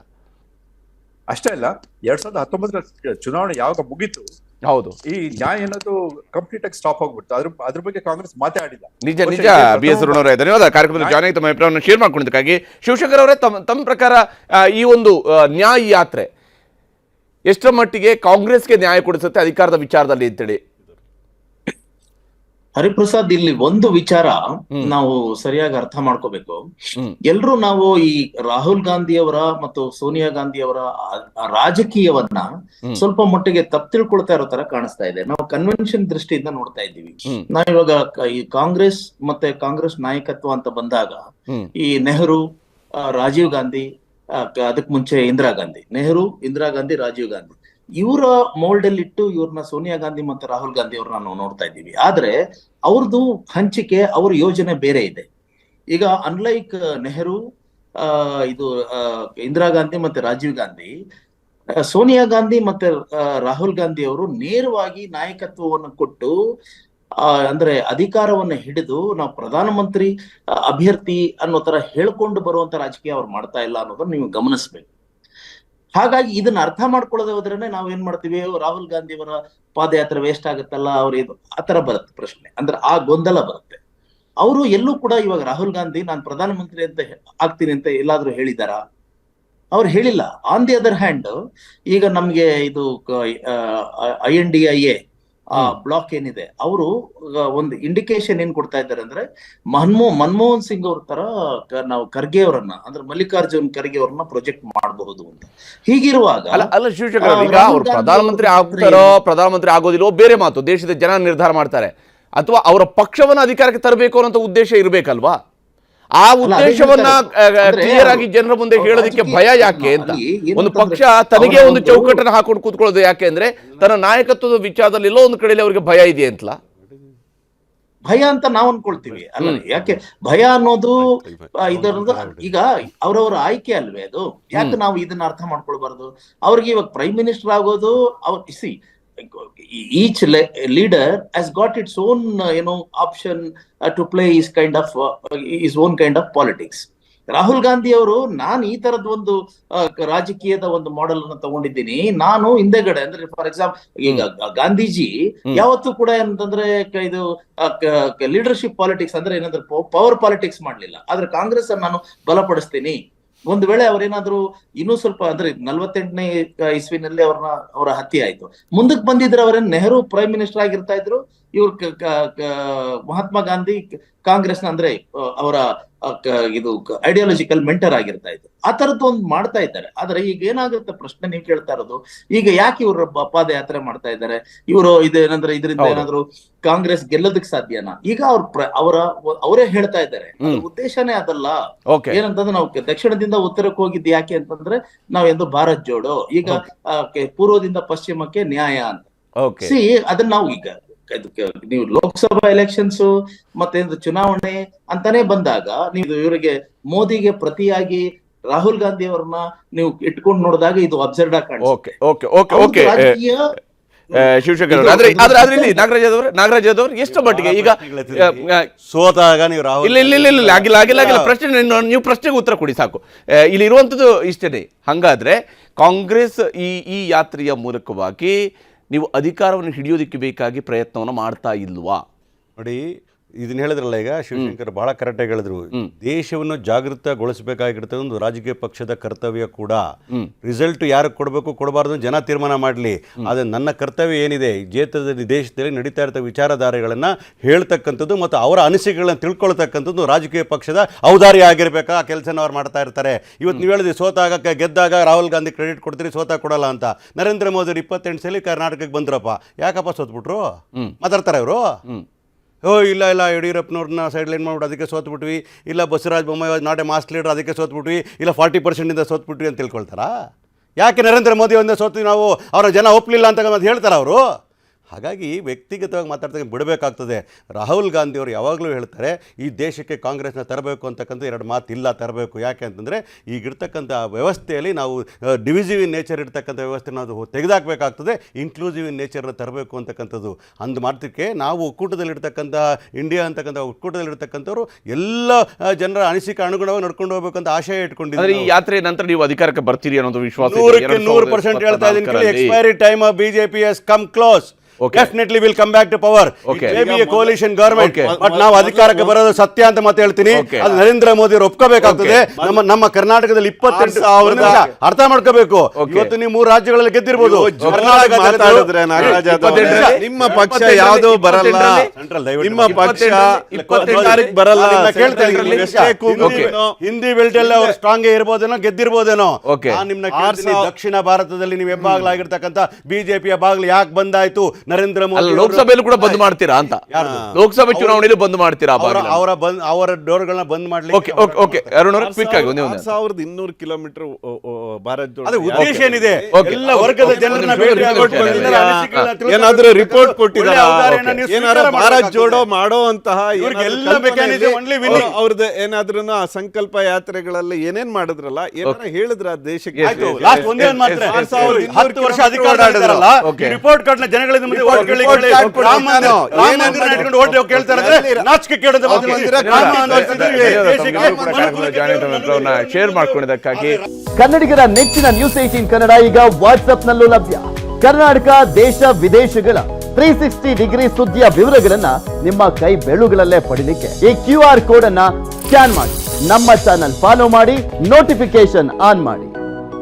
ಅಷ್ಟೇ ಅಲ್ಲ, 2019ರ ಚುನಾವಣೆ ಯಾವಾಗ ಮುಗೀತು, ಹೌದು, ಈ ನ್ಯಾಯ ಅನ್ನೋದು ಕಂಪ್ಲೀಟ್ ಆಗಿ ಸ್ಟಾಪ್ ಆಗ್ಬಿಡ್ತು. ಅದ್ರ ಬಗ್ಗೆ ಕಾಂಗ್ರೆಸ್ ಮಾತಾಡಿಲ್ಲ. ನಿಜ ಬಿ ಎಸ್ ಅರುಣ್ ಅವರೇ, ಧನ್ಯವಾದ ಕಾರ್ಯಕ್ರಮದಲ್ಲಿ ಜಾಯ್ನ್ ಆಗಿ ತಮ್ಮ ಅಭಿಪ್ರಾಯವನ್ನು ಶೇರ್ ಮಾಡ್ಕೊಂಡಿದ್ದಕ್ಕಾಗಿ. ಶಿವಶಂಕರ್ ಅವರೇ, ತಮ್ಮ ಪ್ರಕಾರ ಈ ಒಂದು ನ್ಯಾಯ ಯಾತ್ರೆ ಎಷ್ಟರ ಮಟ್ಟಿಗೆ ಕಾಂಗ್ರೆಸ್ಗೆ ನ್ಯಾಯ ಕೊಡಿಸುತ್ತೆ ಅಧಿಕಾರದ ವಿಚಾರದಲ್ಲಿ ಅಂತೇಳಿ? ಹರಿಪ್ರಸಾದ್, ಇಲ್ಲಿ ಒಂದು ವಿಚಾರ ನಾವು ಸರಿಯಾಗಿ ಅರ್ಥ ಮಾಡ್ಕೋಬೇಕು. ಎಲ್ರು ನಾವು ಈ ರಾಹುಲ್ ಗಾಂಧಿ ಅವರ ಮತ್ತು ಸೋನಿಯಾ ಗಾಂಧಿ ಅವರ ರಾಜಕೀಯವನ್ನ ಸ್ವಲ್ಪ ಮಟ್ಟಿಗೆ ತಪ್ಪು ತಿಳ್ಕೊಳ್ತಾ ಇರೋ ತರ ಕಾಣಿಸ್ತಾ ಇದೆ. ನಾವು ಕನ್ವೆನ್ಷನ್ ದೃಷ್ಟಿಯಿಂದ ನೋಡ್ತಾ ಇದ್ದೀವಿ. ನಾವಿವಾಗ ಈ ಕಾಂಗ್ರೆಸ್ ಮತ್ತೆ ಕಾಂಗ್ರೆಸ್ ನಾಯಕತ್ವ ಅಂತ ಬಂದಾಗ ಈ ನೆಹರು, ರಾಜೀವ್ ಗಾಂಧಿ, ಅದಕ್ ಮುಂಚೆ ಇಂದಿರಾ ಗಾಂಧಿ, ನೆಹರು, ಇಂದಿರಾ ಗಾಂಧಿ, ರಾಜೀವ್ ಗಾಂಧಿ, ಇವರ ಮೋಲ್ಡ್ ಅಲ್ಲಿ ಇಟ್ಟು ಇವ್ರನ್ನ ಸೋನಿಯಾ ಗಾಂಧಿ ಮತ್ತೆ ರಾಹುಲ್ ಗಾಂಧಿ ಅವ್ರನ್ನ ನಾವು ನೋಡ್ತಾ ಇದ್ದೀವಿ. ಆದ್ರೆ ಅವ್ರದ್ದು ಹಂಚಿಕೆ, ಅವ್ರ ಯೋಜನೆ ಬೇರೆ ಇದೆ. ಈಗ ಅನ್ಲೈಕ್ ನೆಹರು, ಇಂದಿರಾ ಗಾಂಧಿ ಮತ್ತೆ ರಾಜೀವ್ ಗಾಂಧಿ, ಸೋನಿಯಾ ಗಾಂಧಿ ಮತ್ತೆ ರಾಹುಲ್ ಗಾಂಧಿ ಅವರು ನೇರವಾಗಿ ನಾಯಕತ್ವವನ್ನು ಕೊಟ್ಟು ಅಂದ್ರೆ ಅಧಿಕಾರವನ್ನ ಹಿಡಿದು ನಾವು ಪ್ರಧಾನಮಂತ್ರಿ ಅಭ್ಯರ್ಥಿ ಅನ್ನೋ ತರ ಹೇಳ್ಕೊಂಡು ಬರುವಂತ ರಾಜಕೀಯ ಅವ್ರು ಮಾಡ್ತಾ ಇಲ್ಲ ಅನ್ನೋದನ್ನ ನೀವು ಗಮನಿಸ್ಬೇಕು. ಹಾಗಾಗಿ ಇದನ್ನ ಅರ್ಥ ಮಾಡ್ಕೊಳ್ಳೋದೇ ಹೋದ್ರೇನೆ ನಾವ್ ಏನ್ ಮಾಡ್ತೀವಿ, ರಾಹುಲ್ ಗಾಂಧಿ ಅವರ ಪಾದಯಾತ್ರೆ ವೇಸ್ಟ್ ಆಗುತ್ತಲ್ಲ, ಅವ್ರು ಆತರ ಬರುತ್ತೆ ಪ್ರಶ್ನೆ, ಅಂದ್ರೆ ಆ ಗೊಂದಲ ಬರುತ್ತೆ. ಅವರು ಎಲ್ಲೂ ಕೂಡ ಇವಾಗ ರಾಹುಲ್ ಗಾಂಧಿ ನಾನು ಪ್ರಧಾನಮಂತ್ರಿ ಅಂತ ಆಗ್ತೀನಿ ಅಂತ ಎಲ್ಲಾದ್ರೂ ಹೇಳಿದಾರ? ಅವ್ರು ಹೇಳಿಲ್ಲ. ಆನ್ ದಿ ಅದರ್ ಹ್ಯಾಂಡ್, ಈಗ ನಮ್ಗೆ ಇದು INDIA ಬ್ಲಾಕ್ ಏನಿದೆ, ಅವರು ಒಂದು ಇಂಡಿಕೇಶನ್ ಏನ್ ಕೊಡ್ತಾ ಇದ್ದಾರೆ ಅಂದ್ರೆ ಮನಮೋಹನ್ ಸಿಂಗ್ ಅವ್ರ ತರ ನಾವು ಖರ್ಗೆ ಅವರನ್ನ, ಅಂದ್ರೆ ಮಲ್ಲಿಕಾರ್ಜುನ್ ಖರ್ಗೆ ಅವ್ರನ್ನ ಪ್ರೊಜೆಕ್ಟ್ ಮಾಡಬಹುದು ಅಂತ. ಹೀಗಿರುವಾಗ ಅಲ್ಲ ಶಿವಶಂಕರ್, ಈಗ ಅವ್ರು ಪ್ರಧಾನಮಂತ್ರಿ ಆಗ್ತಾರೋ ಪ್ರಧಾನಮಂತ್ರಿ ಆಗೋದಿಲ್ಲೋ ಬೇರೆ ಮಾತು, ದೇಶದ ಜನ ನಿರ್ಧಾರ ಮಾಡ್ತಾರೆ. ಅಥವಾ ಅವರ ಪಕ್ಷವನ್ನ ಅಧಿಕಾರಕ್ಕೆ ತರಬೇಕು ಅನ್ನೋ ಉದ್ದೇಶ ಇರಬೇಕಲ್ವಾ? ಆ ಉದ್ದೇಶವನ್ನ ಕ್ಲಿಯರ್ ಆಗಿ ಜನರ ಮುಂದೆ ಹೇಳೋದಕ್ಕೆ ಭಯ ಯಾಕೆ ಅಂತ. ಒಂದು ಪಕ್ಷ ತನಗೆ ಒಂದು ಚೌಕಟ್ಟನ್ನು ಹಾಕೊಂಡು ಕೂತ್ಕೊಳ್ಳೋದು ಯಾಕೆ ಅಂದ್ರೆ ತನ್ನ ನಾಯಕತ್ವದ ವಿಚಾರದಲ್ಲಿ ಎಲ್ಲೋ ಒಂದು ಕಡೆಯಲ್ಲಿ ಅವರಿಗೆ ಭಯ ಇದೆ ಅಂತಲ್ಲ. ಭಯ ಅಂತ ನಾವು ಅನ್ಕೊಳ್ತೀವಿ ಅಲ್ಲ. ಯಾಕೆ ಭಯ ಅನ್ನೋದು ಇದರದ್ದು ಈಗ ಅವ್ರವ್ರ ಆಯ್ಕೆ ಅಲ್ವೇ ಅದು. ಯಾಕೆ ನಾವು ಇದನ್ನ ಅರ್ಥ ಮಾಡ್ಕೊಳ್ಬಾರ್ದು? ಅವ್ರಿಗೆ ಇವಾಗ ಪ್ರೈಮ್ ಮಿನಿಸ್ಟರ್ ಆಗೋದು each leader has got its own option to play his own kind of politics. Rahul Gandhi ಅವರು ನಾನು ಈ ತರದ ಒಂದು ರಾಜಕೀಯದ ಒಂದು ಮಾಡೆಲ್ ಅನ್ನು ತಗೊಂಡಿದ್ದೀನಿ, ನಾನು ಹಿಂದೆಗಡೆ ಅಂದ್ರೆ ಫಾರ್ ಎಕ್ಸಾಂಪಲ್ ಈಗ ಗಾಂಧೀಜಿ ಯಾವತ್ತೂ ಕೂಡ ಏನಂತಂದ್ರೆ ಇದು ಲೀಡರ್ಶಿಪ್ ಪಾಲಿಟಿಕ್ಸ್ ಅಂದ್ರೆ ಏನಂದ್ರೆ ಪವರ್ ಪಾಲಿಟಿಕ್ಸ್ ಮಾಡ್ಲಿಲ್ಲ. ಆದ್ರೆ ಕಾಂಗ್ರೆಸ್ ಅನ್ನು ನಾನು ಬಲಪಡಿಸ್ತೀನಿ. ಒಂದು ವೇಳೆ ಅವ್ರೇನಾದ್ರು ಇನ್ನೂ ಸ್ವಲ್ಪ ಅಂದ್ರೆ 48ನೇ ಇಸ್ವಿನಲ್ಲಿ ಅವರ ಹತ್ಯೆ ಆಯ್ತು, ಮುಂದಕ್ಕೆ ಬಂದಿದ್ರೆ ಅವರೇನು ನೆಹರು ಪ್ರೈಮ್ ಮಿನಿಸ್ಟರ್ ಆಗಿರ್ತಾ ಇದ್ರು, ಇವ್ರು ಮಹಾತ್ಮ ಗಾಂಧಿ ಕಾಂಗ್ರೆಸ್ನ ಅಂದ್ರೆ ಅವರ ಇದು ಐಡಿಯಾಲಜಿಕಲ್ ಮೆಂಟರ್ ಆಗಿರ್ತಾ ಇದ್ರು. ಆ ತರದ್ದು ಒಂದು ಮಾಡ್ತಾ ಇದ್ದಾರೆ. ಆದ್ರೆ ಈಗ ಏನಾಗುತ್ತೆ ಪ್ರಶ್ನೆ ನೀವು ಕೇಳ್ತಾ ಇರೋದು, ಈಗ ಯಾಕೆ ಇವರು ಪಾದಯಾತ್ರೆ ಮಾಡ್ತಾ ಇದ್ದಾರೆ? ಇವರು ಇದೇನಂದ್ರೆ ಇದರಿಂದ ಏನಾದ್ರು ಕಾಂಗ್ರೆಸ್ ಗೆಲ್ಲೋದಕ್ಕೆ ಸಾಧ್ಯನಾ? ಈಗ ಅವರೇ ಹೇಳ್ತಾ ಇದ್ದಾರೆ ಉದ್ದೇಶನೇ ಅದಲ್ಲ. ಏನಂತಂದ್ರೆ ನಾವು ದಕ್ಷಿಣದಿಂದ ಉತ್ತರಕ್ಕೆ ಹೋಗಿದ್ದು ಯಾಕೆ ಅಂತಂದ್ರೆ ನಾವೆಂದು ಭಾರತ್ ಜೋಡೋ, ಈಗ ಪೂರ್ವದಿಂದ ಪಶ್ಚಿಮಕ್ಕೆ ನ್ಯಾಯ ಅಂತ. ಅದನ್ನ ನಾವು ಈಗ ನೀವು ಲೋಕಸಭಾ ಎಲೆಕ್ಷನ್ಸ್ ಮತ್ತೆ ಚುನಾವಣೆ ಅಂತಾನೆ ಬಂದಾಗ ನೀವು ಇವರಿಗೆ ಮೋದಿಗೆ ಪ್ರತಿಯಾಗಿ ರಾಹುಲ್ ಗಾಂಧಿ ಅವರನ್ನ ನೀವು ಇಟ್ಕೊಂಡು ನೋಡಿದಾಗ ಇದು ಅಬ್ಸರ್ಡ್ ಆಗಿ ಕಾಣಿಸುತ್ತೆ. ಶಿವಶಂಕರ್ ನಾಗರಾಜ್ ಅವರು ಎಷ್ಟು ಮಟ್ಟಿಗೆ ಈಗ ಸೋತಾಗ ನೀವು ರಾಹುಲ್ ಆಗಿಲ್ಲ ಪ್ರಶ್ನೆ ನೀವು ಪ್ರಶ್ನೆಗೆ ಉತ್ತರ ಕೊಡಿ ಸಾಕು. ಇಲ್ಲಿ ಇರುವಂತದ್ದು ಇಷ್ಟೇ. ಹಂಗಾದ್ರೆ ಕಾಂಗ್ರೆಸ್ ಈ ಯಾತ್ರೆಯ ಮೂಲಕವಾಗಿ ನೀವು ಅಧಿಕಾರವನ್ನು ಹಿಡಿಯೋದಕ್ಕೆ ಬೇಕಾಗಿ ಪ್ರಯತ್ನವನ್ನು ಮಾಡ್ತಾ ಇಲ್ವಾ? ನೋಡಿ, ಇದನ್ನ ಹೇಳಿದ್ರಲ್ಲ ಈಗ ಶಿವಶಂಕರ್ ಬಹಳ ಕರೆಕ್ಟಾಗಿ ಹೇಳಿದ್ರು. ದೇಶವನ್ನು ಜಾಗೃತಗೊಳಿಸಬೇಕಾಗಿರ್ತದೆ ಒಂದು ರಾಜಕೀಯ ಪಕ್ಷದ ಕರ್ತವ್ಯ ಕೂಡ. ರಿಸಲ್ಟ್ ಯಾರು ಕೊಡಬೇಕು ಕೊಡಬಾರ್ದು ಜನ ತೀರ್ಮಾನ ಮಾಡಲಿ. ಆದರೆ ನನ್ನ ಕರ್ತವ್ಯ ಏನಿದೆ, ದೇಶದಲ್ಲಿ ನಡೀತಾ ಇರ್ತಕ್ಕ ವಿಚಾರಧಾರೆಗಳನ್ನು ಹೇಳ್ತಕ್ಕಂಥದ್ದು ಮತ್ತು ಅವರ ಅನಿಸಿಕೆಗಳನ್ನ ತಿಳ್ಕೊಳ್ತಕ್ಕಂಥದ್ದು ರಾಜಕೀಯ ಪಕ್ಷದ ಔದಾರ್ಯ ಆಗಿರ್ಬೇಕಾ, ಆ ಕೆಲಸನ ಅವ್ರು ಮಾಡ್ತಾ ಇರ್ತಾರೆ. ಇವತ್ತು ನೀವು ಹೇಳಿದ್ರಿ ಸೋತಾಗ ಗೆದ್ದಾಗ ರಾಹುಲ್ ಗಾಂಧಿ ಕ್ರೆಡಿಟ್ ಕೊಡ್ತೀರಿ, ಸೋತಾಗ ಕೊಡಲ್ಲ ಅಂತ. ನರೇಂದ್ರ ಮೋದಿ 28 ಸಲ ಕರ್ನಾಟಕಕ್ಕೆ ಬಂದ್ರಪ್ಪ, ಯಾಕಪ್ಪ ಸೋತ್ಬಿಟ್ರು? ಮಾತಾಡ್ತಾರೆ ಅವರು. ಇಲ್ಲ ಯಡಿಯೂರಪ್ಪನವ್ರನ್ನ ಸೈಡ್ ಲೈನ್ ಮಾಡ್ಬಿಟ್ಟು ಅದಕ್ಕೆ ಸೋತ್ಬಿಟ್ವಿ, ಇಲ್ಲ Basavaraj Bommai not a mass leader ಅದಕ್ಕೆ ಸೋತ್ಬಿಟ್ವಿ, ಇಲ್ಲ 40% ಸೋತ್ಬಿಟ್ವಿ ಅಂತ ತಿಳ್ಕೊಳ್ತಾರಾ? ಯಾಕೆ ನರೇಂದ್ರ ಮೋದಿ ಒಂದೇ ಸೋತ್ವಿ ನಾವು, ಅವರ ಜನ ಒಪ್ಪಲಿಲ್ಲ ಅಂತ ಮತ್ತೆ ಹೇಳ್ತಾರೆ ಅವರು? ಹಾಗಾಗಿ ವ್ಯಕ್ತಿಗತವಾಗಿ ಮಾತಾಡ್ತಕ್ಕ ಬಿಡಬೇಕಾಗ್ತದೆ. ರಾಹುಲ್ ಗಾಂಧಿ ಅವರು ಯಾವಾಗಲೂ ಹೇಳ್ತಾರೆ ಈ ದೇಶಕ್ಕೆ ಕಾಂಗ್ರೆಸ್ನ ತರಬೇಕು ಅಂತಕ್ಕಂಥ 2 ಮಾತು ಇಲ್ಲ, ತರಬೇಕು. ಯಾಕೆ ಅಂತಂದರೆ ಈಗಿರ್ತಕ್ಕಂಥ ವ್ಯವಸ್ಥೆಯಲ್ಲಿ ನಾವು ಡಿವಿಸಿವ್ ಇನ್ ನೇಚರ್ ಇರ್ತಕ್ಕಂಥ ವ್ಯವಸ್ಥೆ ನಾವು ತೆಗೆದಾಕಬೇಕಾಗ್ತದೆ, ಇನ್ಕ್ಲೂಸಿವ್ ಇನ್ ನೇಚರ್ನ ತರಬೇಕು ಅಂತಕ್ಕಂಥದ್ದು. ಅಂದು ಮಾತ್ರಕ್ಕೆ ನಾವು ಒಕ್ಕೂಟದಲ್ಲಿರ್ತಕ್ಕಂಥ ಇಂಡಿಯಾ ಅಂತಕ್ಕಂಥ ಒಕ್ಕೂಟದಲ್ಲಿರ್ತಕ್ಕಂಥವ್ರು ಎಲ್ಲ ಜನರ ಅನಿಸಿಕೆ ಅನುಗುಣವಾಗಿ ನಡ್ಕೊಂಡು ಹೋಗ್ಬೇಕಂತ ಆಶಯ ಇಟ್ಕೊಂಡಿದ್ದಾರೆ. ಈ ಯಾತ್ರೆ ನಂತರ ನೀವು ಅಧಿಕಾರಕ್ಕೆ ಬರ್ತೀರಿ ಅನ್ನೋದು ವಿಶ್ವಾಸ 100% ಹೇಳ್ತಾ ಇದ್ದೀನಿ. Expiry time of BJP has come close. Definitely will come back to power. It may be a coalition government, but ನಾವು ಅಧಿಕಾರಕ್ಕೆ ಬರೋದು ಸತ್ಯ ಅಂತ ಮತ್ತೆ ಹೇಳ್ತೀನಿ. ಅದು ನರೇಂದ್ರ ಮೋದಿ ಅವರು ಒಪ್ಕೋಬೇಕಾಗ್ತದೆ. ನಮ್ಮ ಕರ್ನಾಟಕದಲ್ಲಿ 28,000 ಅರ್ಥ ಮಾಡ್ಕೋಬೇಕು. ಇವತ್ತು ನೀವು 3 ರಾಜ್ಯಗಳಲ್ಲಿ ಗೆದ್ದಿರಬಹುದು. ನಿಮ್ಮ ಪಕ್ಷ ಯಾವುದು ಬರಲ್ಲ, ನಿಮ್ಮ ಪಕ್ಷ ಬರಲ್ಲ. ಹಿಂದಿ ಬೆಲ್ಟ್ ಎಲ್ಲ ಅವ್ರು ಸ್ಟ್ರಾಂಗ್ ಇರ್ಬೋದೇನೋ, ಗೆದ್ದಿರ್ಬೋದೇನೋ. ನಿಮ್ನ ದಕ್ಷಿಣ ಭಾರತದಲ್ಲಿ ನೀವು ಹೆಬ್ಬಾಗ್ಲಾಗಿರ್ತಕ್ಕಂಥ ಬಿಜೆಪಿಯ ಬಾಗ್ಲು ಯಾಕೆ ಬಂದಾಯ್ತು? ನರೇಂದ್ರ ಮೋದಿ ಲೋಕಸಭೆಯಲ್ಲೂ ಕೂಡ ಬಂದ್ ಮಾಡ್ತೀರಾ ಅಂತ? ಲೋಕಸಭೆ ಚುನಾವಣೆಯಲ್ಲಿ ಬಂದ್ ಮಾಡ್ತೀರಾ? ಅವರ ಡೋರ್ಗಳನ್ನ ಬಂದ್ ಮಾಡ್ಲಿಕ್ಕೆ 6200 ಕಿಲೋಮೀಟರ್ ಭಾರತ್ ಜೋಡೋ ಉದ್ದೇಶ ಏನಿದೆ? ಎಲ್ಲ ವರ್ಗದ ಜನರನ್ನ ಏನಾದ್ರೂ ರಿಪೋರ್ಟ್ ಕೊಟ್ಟಿದ್ದಾರೆ? ಏನಾದ್ರು ಭಾರತ್ ಜೋಡೋ ಮಾಡೋ ಅಂತಹ ಅವ್ರದ್ದು ಏನಾದ್ರೂ ಸಂಕಲ್ಪ ಯಾತ್ರೆಗಳಲ್ಲಿ ಏನೇನ್ ಮಾಡಿದ್ರಲ್ಲ, ಏನಾರ ಹೇಳಿದ್ರ ದೇಶಕ್ಕೆ? 10 ವರ್ಷ ಅಧಿಕಾರ ರಿಪೋರ್ಟ್ ಕಾರ್ಡ್ ಜನಗಳಿಂದ ಶೇರ್ ಮಾಡ್ಕೊಂಡಿದ್ದಕ್ಕಾಗಿ. ಕನ್ನಡಿಗರ ನೆಚ್ಚಿನ ನ್ಯೂಸ್ 18 ಕನ್ನಡ ಈಗ ವಾಟ್ಸ್ಆಪ್ ನಲ್ಲೂ ಲಭ್ಯ. ಕರ್ನಾಟಕ, ದೇಶ ವಿದೇಶಗಳ 360 ಡಿಗ್ರಿ ಸುದ್ದಿಯ ವಿವರಗಳನ್ನ ನಿಮ್ಮ ಕೈ ಬೆರಳುಗಳಲ್ಲೇ ಪಡಿಲಿಕ್ಕೆ ಈ QR ಕೋಡ್ ಅನ್ನ ಸ್ಕ್ಯಾನ್ ಮಾಡಿ, ನಮ್ಮ ಚಾನಲ್ ಫಾಲೋ ಮಾಡಿ, ನೋಟಿಫಿಕೇಶನ್ ಆನ್ ಮಾಡಿ.